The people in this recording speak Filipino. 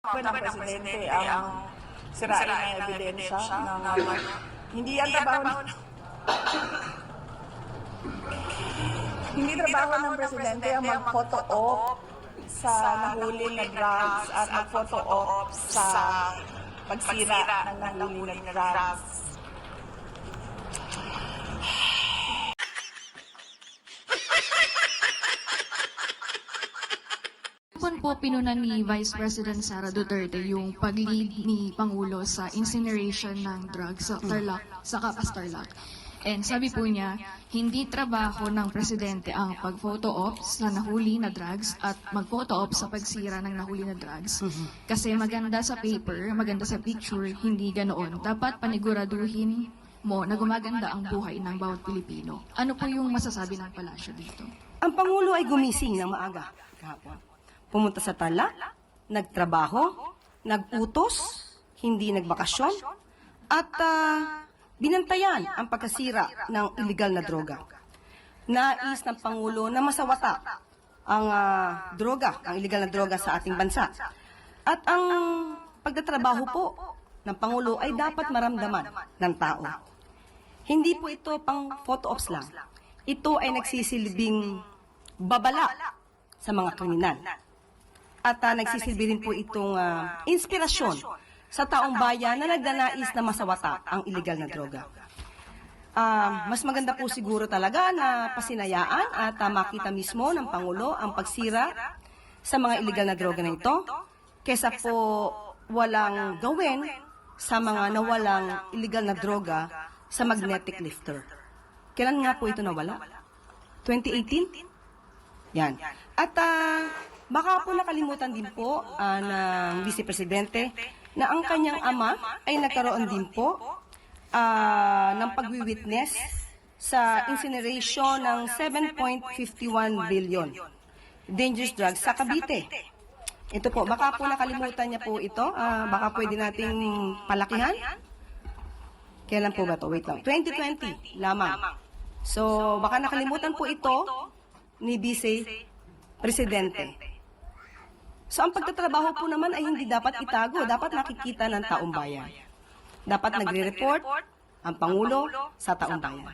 ng Presidente ang sirain na ebidensya ng hindi yan trabaho hindi trabaho ng Presidente ang mag-photo op sa nahuli na drugs at mag-photo op sa pagsira ng nahuli na drugs. Po pinunan ni Vice President Sara Duterte yung pag-lead ni Pangulo sa incineration ng drugs sa Tarlac, sa Capas Tarlac. And sabi po niya, hindi trabaho ng Presidente ang pag-photo ops sa nahuli na drugs at mag-photo ops sa pagsira ng nahuli na drugs. Kasi maganda sa paper, maganda sa picture, hindi ganoon. Dapat paniguraduhin mo na gumaganda ang buhay ng bawat Pilipino. Ano po yung masasabi ng palasyo dito? Ang Pangulo ay gumising ng maaga kahapon. Pumunta sa Tarlac, nagtrabaho, nagutos, hindi nagbakasyon, at binantayan ang pagkasira ng illegal na droga. Nais ng Pangulo na masawata ang ang illegal na droga sa ating bansa. At ang pagtatrabaho po ng Pangulo ay dapat maramdaman ng tao. Hindi po ito pang photo ops lang. Ito ay nagsisilbing babala sa mga kriminal. At nagsisilbi rin po itong inspirasyon sa taong bayan na nagdanais na masawata ang illegal na droga. Mas maganda po siguro talaga na pasinayaan at makita mismo ng Pangulo ang pagsira sa mga illegal na droga na ito kesa po walang gawin sa mga nawalang illegal na droga sa magnetic lifter. Kailan nga po ito nawala? 2018? Yan. At baka po nakalimutan din po ng Vice Presidente na ang kanyang ama ay nagkaroon din po ng pag-witness sa incineration ng 7.51 billion dangerous drugs sa Cavite. Ito po, baka po nakalimutan niya po ito. Baka pwede nating palakihan. Kailan po ba ito? Wait lang. 2020 lamang. So, baka nakalimutan po ito ni Vice Presidente. So, ang pagtatrabaho po naman ay hindi dapat itago. Dapat nakikita ng taong bayan. Dapat nagre-report ang Pangulo sa taong bayan.